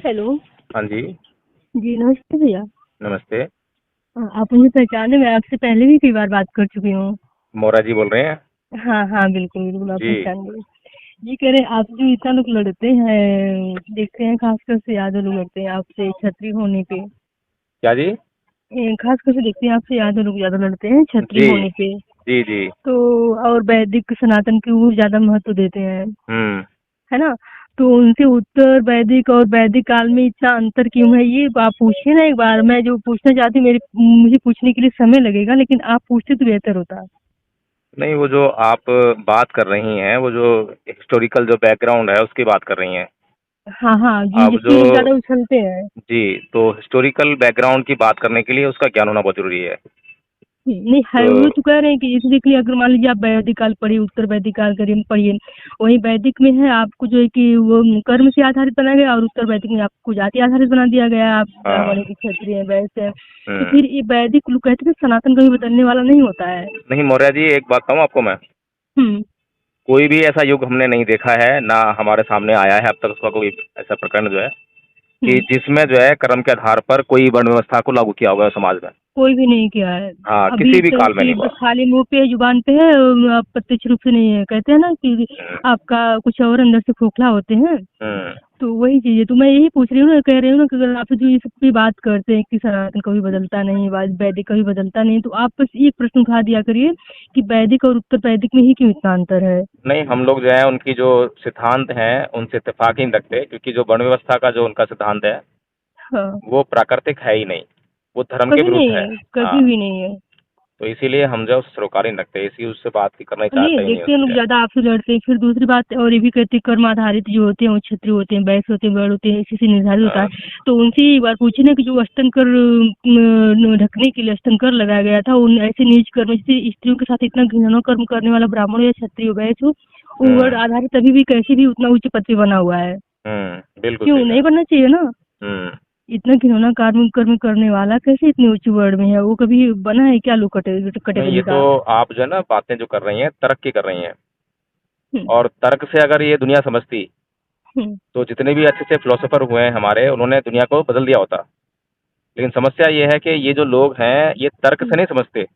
Hello. हाँ जी। जी नमस्ते भैया। नमस्ते। आप मुझे पहचाने? मैं आपसे पहले भी कई बार बात कर चुकी हूँ। मोरा जी बोल रहे हैं? हाँ हाँ, बिल्कुल बिल्कुल, आप जी। पहचान गए। जी कह रहे आप जो इतना लोग लड़ते हैं, देखते हैं खासकर से यादव लोग लड़ते हैं आपसे छतरी होने पे। क्या जी? खासकर से देखते हैं आपसे यादव लोग ज्यादा लड़ते हैं छतरी जी। होने पे। जी, जी। तो और वैदिक सनातन की वो ज्यादा महत्व देते हैं, हुँ। है ना? तो उनसे उत्तर वैदिक और वैदिक काल में इतना अंतर क्यों है, ये आप पूछिए ना एक बार। मैं जो पूछना चाहती हूँ, मेरे मुझे पूछने के लिए समय लगेगा, लेकिन आप पूछते तो बेहतर होता। नहीं, वो जो आप बात कर रही हैं, वो जो हिस्टोरिकल जो बैकग्राउंड है, उसकी बात कर रही हैं। हाँ हाँ जी, अब जिससे जो ये लोग ज्यादा उछलते हैं। जी, तो हिस्टोरिकल बैकग्राउंड की बात करने के लिए उसका ज्ञान होना बहुत ज़रूरी है। नहीं है, तो वो तो कह रहे हैं कि जैसे देख लिया, अगर मान लीजिए आप वैदिक काल पढ़िए, उत्तर वैदिक काल करिए पढ़िए, वहीं वैदिक में है आपको जो है कि वो कर्म से आधारित बनाया गया, और उत्तर वैदिक में आपको जाति आधारित बना दिया गया। आप हाँ। ब्राह्मण है कि क्षत्रिय है, वैश्य है। तो हुँ। फिर ये वैदिक लोग कहते हैं कि सनातन कभी बदलने वाला नहीं होता है। नहीं मौर्य जी, एक बात बताऊँ आपको मैं? हम्म। कोई भी ऐसा युग हमने नहीं देखा है, ना हमारे सामने आया है अब तक उसका कोई ऐसा प्रकरण जो है, कि हम्म। जिसमें जो है कर्म के आधार पर कोई वर्ण व्यवस्था को लागू किया होगा समाज में। कोई भी नहीं किया है हाँ, अभी किसी भी तक, काल में कि नहीं हुआ। बस खाली मुंह पे जुबान पे है, आप प्रत्यक्ष रूप से नहीं है। कहते हैं ना कि हुँ। आपका कुछ और अंदर से खोखला होते हैं। हुँ। तो वही चीज है, तो मैं यही पूछ रही हूँ ना, कह रही हूँ ना कि अगर आप जो ये सब की बात करते हैं कि सनातन कभी बदलता नहीं, वैदिक कभी बदलता नहीं, तो आप बस एक प्रश्न उठा दिया करिए कि वैदिक और उत्तर वैदिक में ही क्यों इतना अंतर है। नहीं, हम लोग जो है उनकी जो सिद्धांत हैं, उनसे इत्तेफ़ाक ही नहीं रखते, क्योंकि जो वर्ण व्यवस्था का जो उनका सिद्धांत है, हाँ। वो प्राकृतिक है ही नहीं, वो धर्म के कभी विरुद्ध नहीं है। है, हाँ, कभी भी नहीं है। तो इसीलिए हम जो है उससे सरोकार ही नहीं रखते, इसी उससे बात ही करना नहीं, चाहते ही नहीं देखते हैं लोग उससे। ज्यादा आपसे लड़ते हैं। फिर दूसरी बात और ये भी कहते हैं, कर्म आधारित जो होते हैं वो क्षत्रिय होते हैं, वैश्य होते हैं, वर्ण होते हैं, इसी से निर्धारित होता है। हाँ। तो उनसे एक बार पूछे ना कि जो अष्टंकर ढकने के लिए अष्टंकर लगाया गया था, उन ऐसे नीच कर्म, जैसे स्त्रियों के साथ इतना घिनौना कर्म करने वाला ब्राह्मण हो या क्षत्रिय हो, वैश्य हो, वो वर्ण हुँ। आधारित अभी भी कैसे भी उतना उच्च पद पे बना हुआ है। बिल्कुल क्यों सही नहीं कहा। बनना चाहिए ना? हुँ। इतना घिनौना कर्म कर्म करने वाला कैसे इतने उच्च वर्ण में है? वो कभी बना है क्या लो नहीं, ये कैटेगरी तो का? आप जो है ना बातें जो कर रही हैं, तर्क की कर रही हैं, हम्म। और तर्क से अगर ये दुनिया समझती, हम्म। तो जितने भी अच्छे-अच्छे फिलोसोफर हुए हैं हमारे, उन्होंने दुनिया को बदल दिया होता। लेकिन समस्या ये है कि ये जो लोग हैं, ये तर्क से हम्म। नहीं समझते।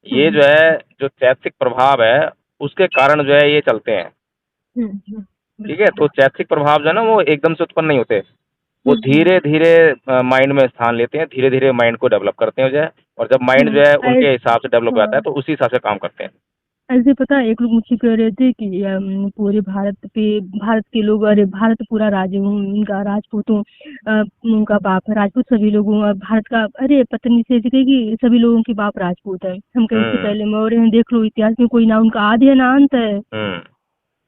ये हम्म। जो है, जो चैतसिक प्रभाव है, उसके कारण जो है ये चलते हैं। ठीक है? बिल्कुल। तो चैतसिक प्रभाव जो है ना, वो एकदम से उत्पन्न नहीं होते। वो हम्म। धीरे-धीरे माइंड में स्थान लेते हैं, धीरे-धीरे माइंड को डेवलप करते हैं जो है, और जब माइंड जो है ऐस उनके हिसाब से डेवलप हो जाता है, हाँ, तो उसी हिसाब से काम करते हैं। ऐसे पता है, एक लोग मुझसे कह रहे थे कि पूरे भारत पे, भारत के लोग, अरे भारत पूरा राज्य हूँ, उनका राजपूतों, उनका बाप है राजपूत, सभी लोगों और भारत का, अरे पत्नी से ऐसे कही कि सभी लोगों के बाप राजपूत है। हम कहे उससे हुँ। पहले मौर्य हैं, देख लो इतिहास में कोई ना उनका आदि है ना अंत है। हुँ।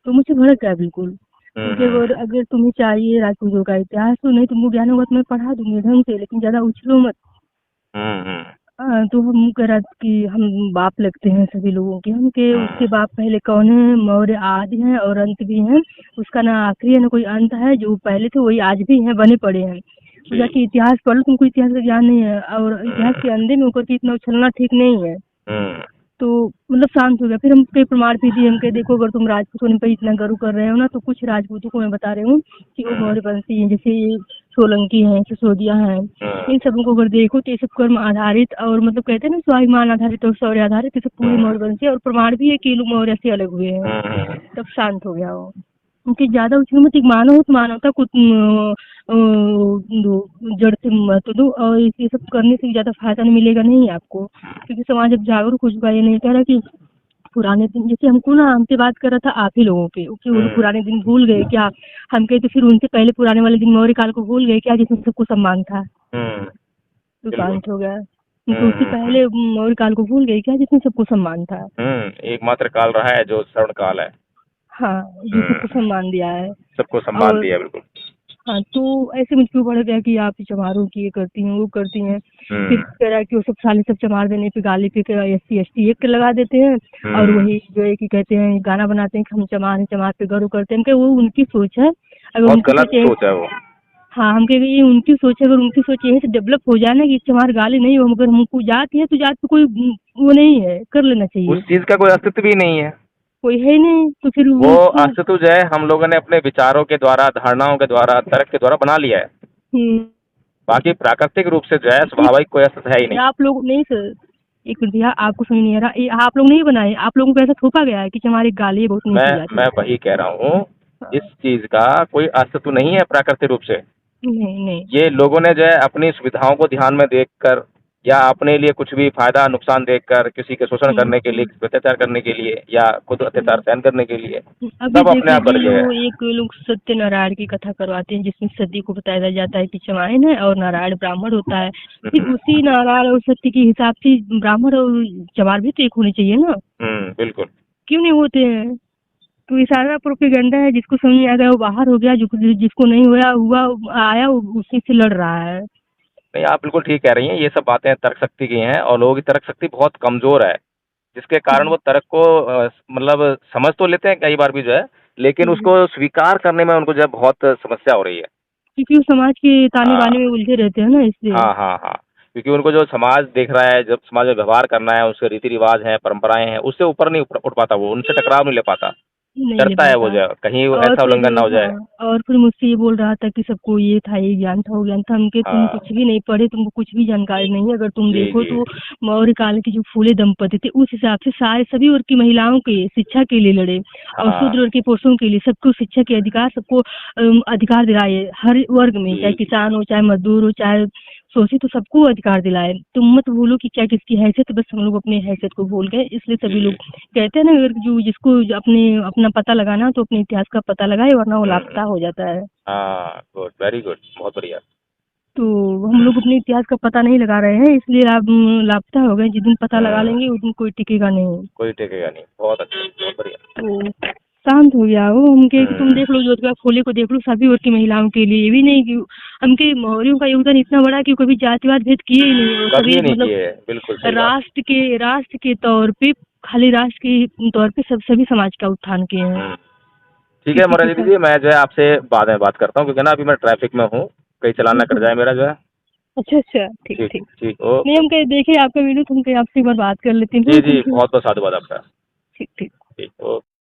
तो मुझे भड़क गया बिल्कुल। हुँ, उनके हुँ, अगर अगर तुम्हें चाहिए राजपूतों का इतिहास, तो नहीं तुमको ज्ञान होगा तो मैं पढ़ा दूंगी ढंग से, लेकिन ज्यादा उछलो मत। हुँ, हुँ, तो हम कह रहा कि हम बाप लगते हैं सभी लोगों के, हम के उसके हुँ। बाप पहले कौन है? मौर्य आदि हैं और अंत भी हैं। उसका ना आखिरी है ना कोई अंत है, जो पहले थे वही आज भी हैं, बने पड़े हैं। तो जी। जाके इतिहास पढ़ लो, तुमको इतिहास का ज्ञान नहीं है, और इतिहास हुँ, के अंधे में होकर के इतना उछलना ठीक नहीं है। हुँ। तो मतलब शांत हो गया। फिर हम कई प्रमाण भी दिए, हम कहे देखो, अगर तुम राजपूत होने पर इतना गर्व कर रहे हो ना, तो कुछ राजपूतों को मैं बता रही हूँ कि वो हुँ, मौर्य वंशी हैं, जैसे ये सोलंकी हैं, सिसोदिया हैं। हुँ, इन सबों को अगर देखो तो ये सब कर्म आधारित, और मतलब कहते हैं ना स्वाभिमान आधारित और शौर्य आधारित, ये सब पूरे हुँ, मौर्य वंशी, और प्रमाण भी है कि ये लोग मौर्य से अलग हुए हैं। हुँ, हुँ। तब शांत हो गया वो। क्योंकि ज्यादा उसमें मत, एक मानव हो तो मानवता को दो, जड़ से मत दो, और ये सब करने से ज्यादा फायदा नहीं मिलेगा नहीं आपको। क्योंकि समाज अब जागरूक हो चुका है। ये नहीं कह रहा कि पुराने दिन, जैसे हमको ना, हमसे बात कर रहा था आप ही लोगों पे कि वो लोग हुँ, पुराने दिन भूल गए क्या? हम कहे तो फिर उनसे पहले पुराने वाले दिन मौर्य काल को भूल गए क्या, जिसमें सबको सम्मान था? हुँ। तो बिल्कुल। शांत हो गया। उनके हुँ, उससे हुँ, हुँ। पहले मौर्य काल को भूल गए क्या, जिसमें सबको सम्मान था? एकमात्र काल रहा है जो श्रवण काल है। हाँ, जो सबको हुँ, सम्मान दिया है। सबको सम्मान और दिया बिल्कुल। हाँ, तो ऐसे मुझ पे बढ़ गया कि आप चमारों की ये करती हैं, वो करती हैं। फिर हुँ, कह रहा है कि वो सब साले सब चमार देने पे, गाली पे SC ST एक लगा देते हैं। और हुँ। वही जो है कि कहते हैं, गाना बनाते हैं कि हम चमार हैं, चमार पे गर्व करते हैं। हम कहे वो उनकी सोच है, अगर बहुत उनकी गलत सोच यही, सोच है वो। हाँ हम कहे ये उनकी सोच है, अगर उनकी सोच यहीं से डेवलप हो जाए ना कि चमार गाली नहीं हो, मगर हमको जात है तो जात पे कोई वो नहीं है, कर लेना उस चाहिए। चीज़ का कोई अस्तित्व भी नहीं है। कोई है ही नहीं, तो फिर वो उसको अस्तित्व जो है हम लोगों ने अपने विचारों के द्वारा, धारणाओं के द्वारा, तर्क के द्वारा बना लिया है। हम्म, बाकी प्राकृतिक रूप से जो है नहीं, स्वाभाविक कोई अस्तित्व है ही नहीं। आप लोग नहीं सर, एक मिनट भैया, आपको समझ नहीं आ रहा, ये आप लोग नहीं बनाए, आप लोगों को ऐसा थोपा गया है कि हमारी गाली बहुत मैं नीची जाती मैं है। वही कह रहा हूँ, इस हाँ, चीज का कोई अस्तित्व नहीं है प्राकृतिक रूप से। नहीं नहीं। ये लोगों ने जो है अपनी सुविधाओं को ध्यान में देखकर, या अपने लिए कुछ भी फायदा नुकसान देखकर, किसी के शोषण करने के लिए, हम्म, किसी पे अत्याचार करने के लिए, या खुद अत्याचार सहन करने के लिए, अभी सब देख अपने आप बढ़ लीजिए, गए वो हैं। एक लोग सत्यनारायण की कथा करवाते हैं जिसमें सती को बताया जाता है कि चमाइन है और नारायण ब्राह्मण होता है। फिर उसी नारायण और सत्य के हिसाब से ब्राह्मण और चमार भी तो एक होने चाहिए ना, बिल्कुल। क्यों नहीं होते हैं? तो ये सारा प्रोपेगेंडा है, जिसको समझ में आ गया वो बाहर हो गया, जो जिसको नहीं हुआ हुआ आया वो उसी से लड़ रहा है। नहीं, आप बिल्कुल ठीक कह रही हैं, ये सब बातें तर्क शक्ति की हैं और लोगों की तर्क शक्ति बहुत कमजोर है, जिसके कारण हम्म, वो तर्क को मतलब समझ तो लेते हैं कई बार भी जो है, लेकिन हम्म, उसको स्वीकार करने में उनको जो है बहुत समस्या हो रही है। क्योंकि वो समाज के ताने हाँ, बाने में उलझे रहते हैं ना, इसलिए। हाँ, हाँ, हाँ। क्योंकि उनको जो समाज देख रहा है, जब समाज में व्यवहार करना है, उसके रीति-रिवाज हैं, परंपराएँ हैं, उससे ऊपर नहीं उठ उठ पाता वो, उनसे टकराव नहीं ले पाता। नहीं ले डरता है वो पाता। जो है, कहीं वो और ऐसा फिर उल्लंघन ना हो जाए। हाँ, और फिर मुझसे ये बोल रहा था कि सबको ये था, ये ज्ञान था, वो ज्ञान था, हमके तुम हाँ। कुछ भी नहीं पढ़े, तुमको कुछ भी जानकारी नहीं है, अगर तुम जी, देखो जी, तो जी। मौर्य काल के जो फूले दंपति थे उस हिसाब से सारे सभी वर्ग की महिलाओं के शिक्षा के लिए लड़े, और हाँ। शूद्र वर्ग के पुरुषों के लिए सबको शिक्षा के अधिकार, सबको अधिकार दिलाए, हर वर्ग में, चाहे जी, जी। किसान हो, चाहे मजदूर हो, चाहे शोषित, तो सबको अधिकार दिलाए। तुम मत भूलो कि क्या किसकी हैसियत, बस हम लोग अपनी हैसियत को भूल गए, इसलिए सभी लोग जी। कहते हैं ना, अगर जो जिसको अपने अपना पता लगाना हो तो अपने इतिहास का पता लगाए, वरना वो हुँ। लापता हो जाता है। हाँ, गुड, वेरी गुड, बहुत बढ़िया। तो हम लोग अपने इतिहास का पता नहीं लगा रहे हैं, इसलिए आप लापता हो गए। जिस दिन पता लगा हुँ, लेंगे उस दिन कोई टिकेगा नहीं। कोई टिकेगा नहीं। बहुत अच्छा, बहुत बढ़िया। तो शांत हो गया वो हमके, कि तुम हुँ, देख लो ज्योतिबा फूले को, देख लो सभी वर्ग की महिलाओं के लिए, ये भी नहीं कि हमके मौर्यों का योगदान इतना बड़ा कि कभी जातिवाद भेद किए ही नहीं, और सभी कभी नहीं मतलब किए, बिल्कुल सही बात। राष्ट्र के तौर पे, खाली राष्ट्र के तौर पे सभी समाज का उत्थान किए हैं। हुँ। ठीक है किसी को मुरारी दीदी, मैं जो है आपसे बाद में बात करता हूँ, क्योंकि ना अभी मैं ट्रैफिक में हूँ, कहीं चालान ना कट जाए मेरा जो है। अच्छा अच्छा, ठीक ठीक, ठीक। ठीक, नहीं, ओके। हम कहे देखे आपका वीडियो, तो हम कहे आपसे एक बार बात कर लेते हैं, जी, फिर जी, बहुत-बहुत साधुवाद आपका। ठीक ठीक। ठीक, ओके।